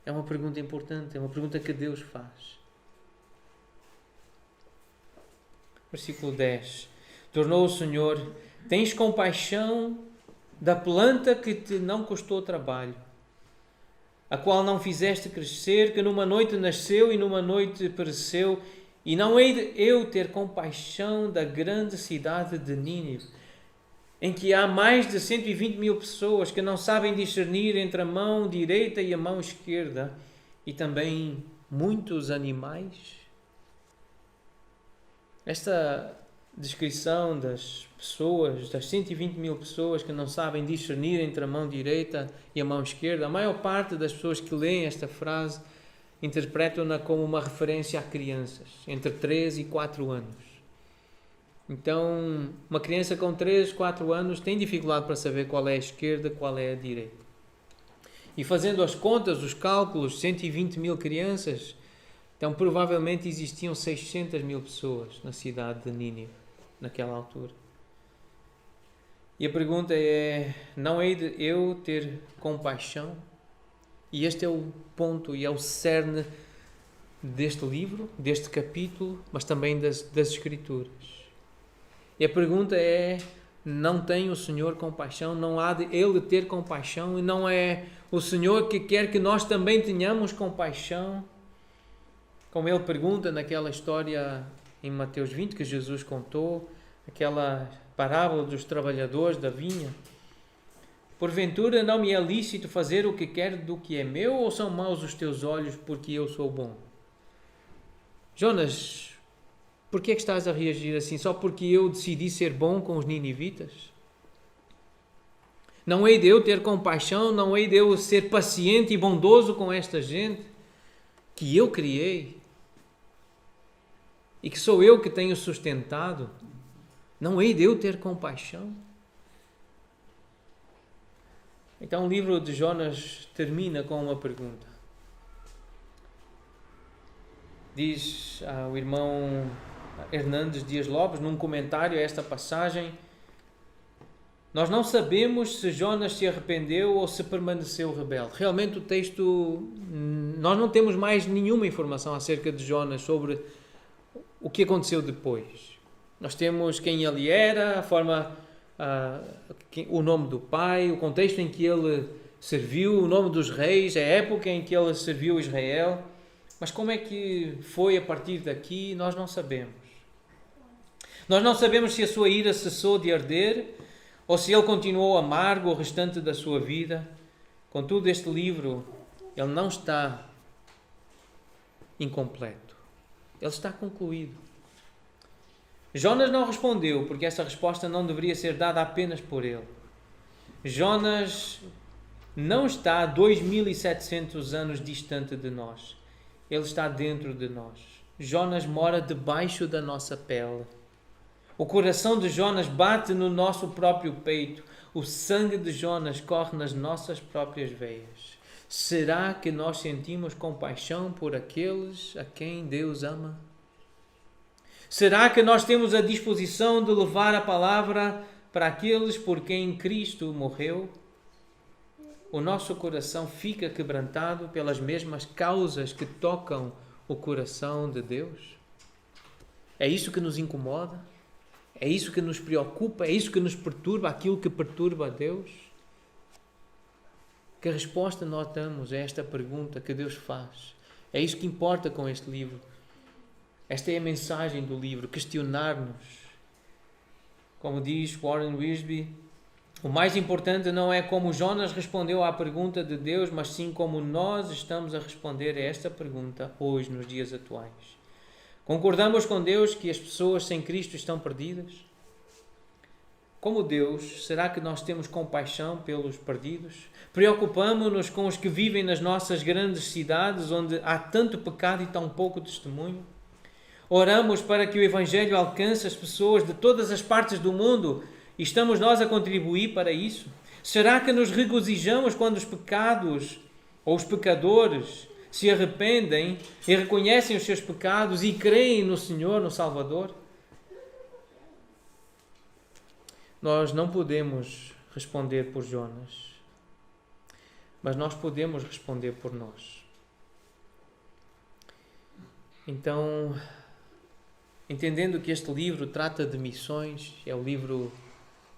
Speaker 1: É uma pergunta importante. É uma pergunta que Deus faz. Versículo 10. Tornou o Senhor: tens compaixão da planta que te não custou trabalho, a qual não fizeste crescer, que numa noite nasceu e numa noite pereceu, E não hei de eu ter compaixão da grande cidade de Nínive, em que há mais de 120 mil pessoas que não sabem discernir entre a mão direita e a mão esquerda, e também muitos animais? Esta descrição das pessoas, das 120 mil pessoas que não sabem discernir entre a mão direita e a mão esquerda, a maior parte das pessoas que leem esta frase interpretam-na como uma referência a crianças, entre 3 e 4 anos. Então, uma criança com 3, 4 anos tem dificuldade para saber qual é a esquerda, qual é a direita. E fazendo as contas, os cálculos, 120 mil crianças, então provavelmente existiam 600 mil pessoas na cidade de Nínive, naquela altura. E a pergunta é, não hei de eu ter compaixão? E este é o ponto e é o cerne deste livro, deste capítulo, mas também das Escrituras. E a pergunta é, não tem o Senhor compaixão? Não há de Ele ter compaixão? E não é o Senhor que quer que nós também tenhamos compaixão? Como Ele pergunta naquela história em Mateus 20 que Jesus contou, aquela parábola dos trabalhadores da vinha. Porventura não me é lícito fazer o que quero do que é meu, ou são maus os teus olhos porque eu sou bom? Jonas, por que é que estás a reagir assim? Só porque eu decidi ser bom com os ninivitas? Não hei de eu ter compaixão? Não hei de eu ser paciente e bondoso com esta gente que eu criei e que sou eu que tenho sustentado? Não hei de eu ter compaixão? Então o livro de Jonas termina com uma pergunta. Diz o irmão Hernandes Dias Lopes, num comentário a esta passagem, nós não sabemos se Jonas se arrependeu ou se permaneceu rebelde. Realmente o texto, nós não temos mais nenhuma informação acerca de Jonas sobre o que aconteceu depois. Nós temos quem ele era, a forma, o nome do pai, o contexto em que ele serviu, o nome dos reis, a época em que ele serviu Israel. Mas como é que foi a partir daqui, nós não sabemos. Nós não sabemos se a sua ira cessou de arder ou se ele continuou amargo o restante da sua vida. Contudo, este livro, ele não está incompleto. Ele está concluído. Jonas não respondeu, porque essa resposta não deveria ser dada apenas por ele. Jonas não está 2700 anos distante de nós. Ele está dentro de nós. Jonas mora debaixo da nossa pele. O coração de Jonas bate no nosso próprio peito. O sangue de Jonas corre nas nossas próprias veias. Será que nós sentimos compaixão por aqueles a quem Deus ama? Será que nós temos a disposição de levar a palavra para aqueles por quem Cristo morreu? O nosso coração fica quebrantado pelas mesmas causas que tocam o coração de Deus? É isso que nos incomoda? É isso que nos preocupa? É isso que nos perturba? Aquilo que perturba a Deus? Que resposta nós damos a esta pergunta que Deus faz? É isso que importa com este livro. Esta é a mensagem do livro, questionar-nos. Como diz Warren Wiersbe, o mais importante não é como Jonas respondeu à pergunta de Deus, mas sim como nós estamos a responder a esta pergunta hoje, nos dias atuais. Concordamos com Deus que as pessoas sem Cristo estão perdidas? Como Deus, será que nós temos compaixão pelos perdidos? Preocupamos-nos com os que vivem nas nossas grandes cidades, onde há tanto pecado e tão pouco testemunho? Oramos para que o Evangelho alcance as pessoas de todas as partes do mundo e estamos nós a contribuir para isso? Será que nos regozijamos quando os pecados ou os pecadores se arrependem e reconhecem os seus pecados e creem no Senhor, no Salvador? Nós não podemos responder por Jonas, mas nós podemos responder por nós. Então, entendendo que este livro trata de missões, é o livro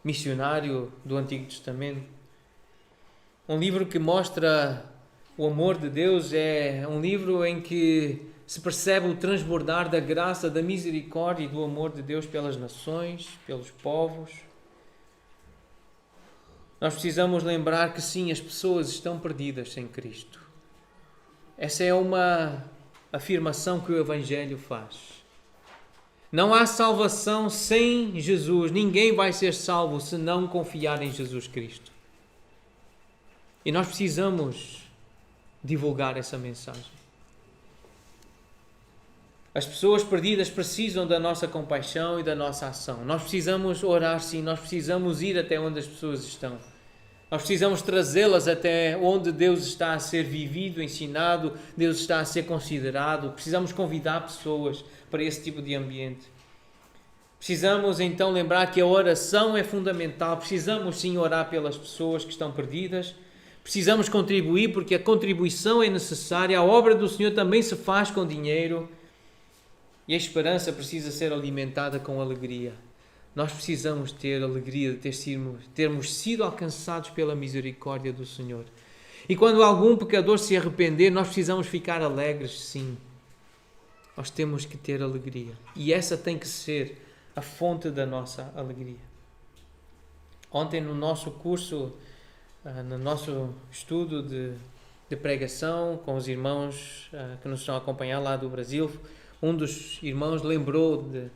Speaker 1: missionário do Antigo Testamento, um livro que mostra o amor de Deus, é um livro em que se percebe o transbordar da graça, da misericórdia e do amor de Deus pelas nações, pelos povos. Nós precisamos lembrar que sim, as pessoas estão perdidas sem Cristo. Essa é uma afirmação que o Evangelho faz. Não há salvação sem Jesus. Ninguém vai ser salvo se não confiar em Jesus Cristo. E nós precisamos divulgar essa mensagem. As pessoas perdidas precisam da nossa compaixão e da nossa ação. Nós precisamos orar, sim. Nós precisamos ir até onde as pessoas estão. Nós precisamos trazê-las até onde Deus está a ser vivido, ensinado, Deus está a ser considerado. Precisamos convidar pessoas para esse tipo de ambiente. Precisamos então lembrar que a oração é fundamental. Precisamos sim orar pelas pessoas que estão perdidas. Precisamos contribuir porque a contribuição é necessária. A obra do Senhor também se faz com dinheiro. E a esperança precisa ser alimentada com alegria. Nós precisamos ter alegria de termos sido alcançados pela misericórdia do Senhor. E quando algum pecador se arrepender, nós precisamos ficar alegres, sim. Nós temos que ter alegria. E essa tem que ser a fonte da nossa alegria. Ontem no nosso curso, no nosso estudo de pregação com os irmãos que nos estão a acompanhar lá do Brasil, um dos irmãos lembrou de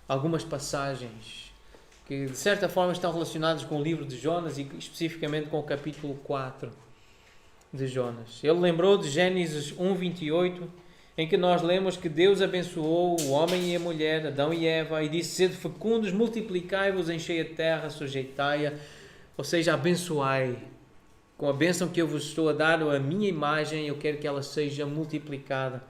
Speaker 1: algumas passagens que de certa forma estão relacionadas com o livro de Jonas e especificamente com o capítulo 4 de Jonas. Ele lembrou de Gênesis 1:28, em que nós lemos que Deus abençoou o homem e a mulher, Adão e Eva, e disse: sede fecundos, multiplicai-vos, enchei a terra, sujeitai-a, ou seja, abençoai. Com a bênção que eu vos estou a dar, a minha imagem, eu quero que ela seja multiplicada.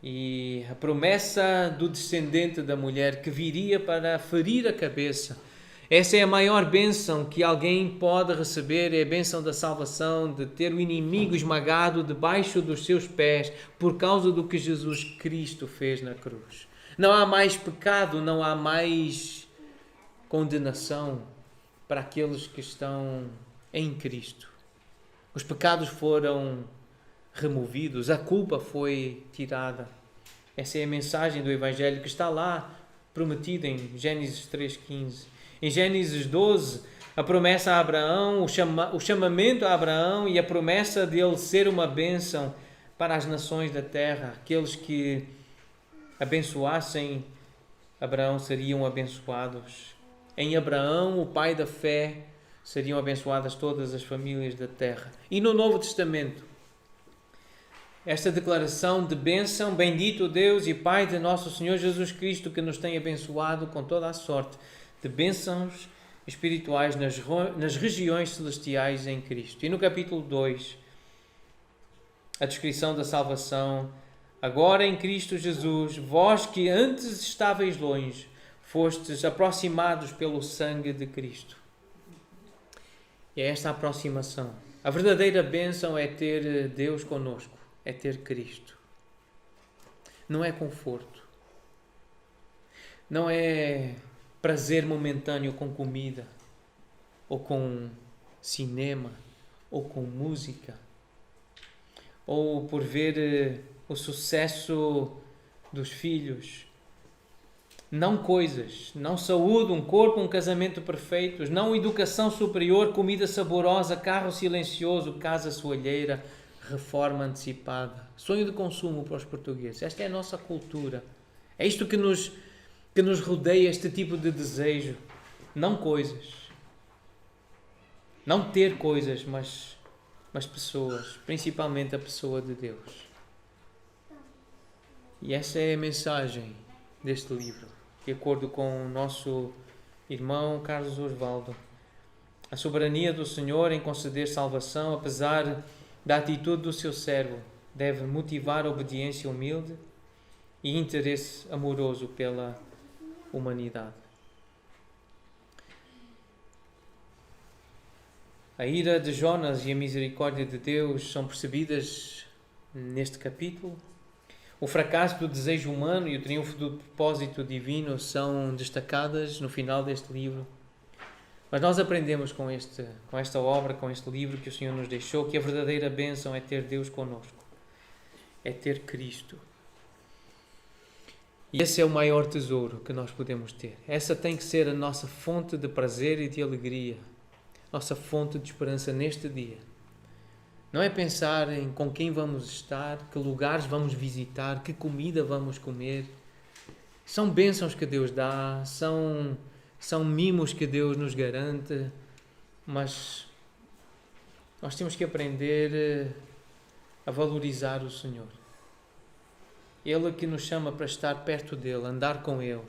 Speaker 1: E a promessa do descendente da mulher que viria para ferir a cabeça. Essa é a maior bênção que alguém pode receber, é a bênção da salvação, de ter o inimigo esmagado debaixo dos seus pés por causa do que Jesus Cristo fez na cruz. Não há mais pecado, não há mais condenação para aqueles que estão em Cristo. Os pecados foram removidos, a culpa foi tirada. Essa é a mensagem do Evangelho que está lá prometida em Gênesis 3:15. Em Gênesis 12, a promessa a Abraão, o chamamento a Abraão e a promessa de ele ser uma bênção para as nações da terra. Aqueles que abençoassem Abraão seriam abençoados. Em Abraão, o pai da fé, seriam abençoadas todas as famílias da terra. E no Novo Testamento, esta declaração de bênção: bendito Deus e Pai de nosso Senhor Jesus Cristo, que nos tem abençoado com toda a sorte de bênçãos espirituais nas regiões celestiais em Cristo. E no capítulo 2, a descrição da salvação: agora em Cristo Jesus, vós que antes estáveis longe, fostes aproximados pelo sangue de Cristo. E é esta aproximação. A verdadeira bênção é ter Deus conosco, é ter Cristo. Não é conforto. Não é prazer momentâneo com comida, ou com cinema, ou com música, ou por ver o sucesso dos filhos. Não coisas, não saúde, um corpo, um casamento perfeitos, não educação superior, comida saborosa, carro silencioso, casa soalheira, reforma antecipada. Sonho de consumo para os portugueses. Esta é a nossa cultura. É isto que nos rodeia, este tipo de desejo. Não coisas. Não ter coisas, mas pessoas. Principalmente a pessoa de Deus. E essa é a mensagem deste livro. De acordo com o nosso irmão Carlos Osvaldo. A soberania do Senhor em conceder salvação, apesar da atitude do seu servo, deve motivar obediência humilde e interesse amoroso pela humanidade. A ira de Jonas e a misericórdia de Deus são percebidas neste capítulo. O fracasso do desejo humano e o triunfo do propósito divino são destacadas no final deste livro. Mas nós aprendemos com esta obra, com este livro que o Senhor nos deixou, que a verdadeira bênção é ter Deus connosco. é ter Cristo. E esse é o maior tesouro que nós podemos ter. Essa tem que ser a nossa fonte de prazer e de alegria, nossa fonte de esperança neste dia. Não é pensar em com quem vamos estar, que lugares vamos visitar, que comida vamos comer. São bênçãos que Deus dá, são mimos que Deus nos garante, mas nós temos que aprender a valorizar o Senhor. Ele que nos chama para estar perto dele, andar com ele.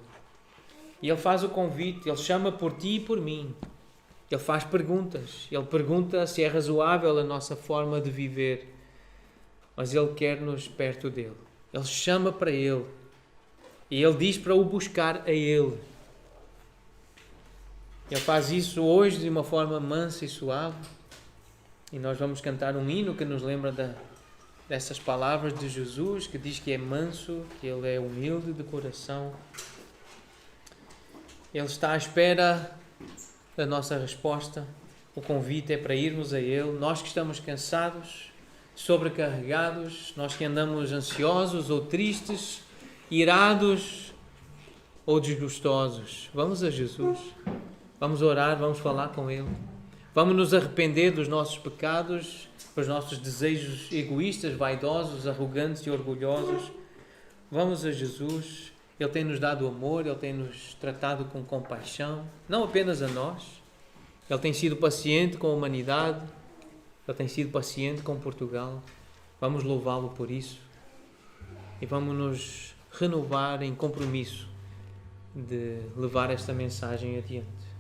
Speaker 1: E ele faz o convite, ele chama por ti e por mim. Ele faz perguntas, ele pergunta se é razoável a nossa forma de viver, mas ele quer-nos perto dele. Ele chama para ele e ele diz para o buscar a ele. Ele faz isso hoje de uma forma mansa e suave, e nós vamos cantar um hino que nos lembra dessas palavras de Jesus, que diz que é manso, que ele é humilde de coração. Ele está à espera da nossa resposta. O convite é para irmos a ele. Nós que estamos cansados, sobrecarregados, nós que andamos ansiosos ou tristes, irados ou desgostosos, vamos a Jesus. Vamos orar, vamos falar com ele. Vamos nos arrepender dos nossos pecados, dos nossos desejos egoístas, vaidosos, arrogantes e orgulhosos. Vamos a Jesus. Ele tem-nos dado amor, Ele tem-nos tratado com compaixão, não apenas a nós. Ele tem sido paciente com a humanidade, Ele tem sido paciente com Portugal. Vamos louvá-lo por isso e vamos nos renovar em compromisso de levar esta mensagem adiante.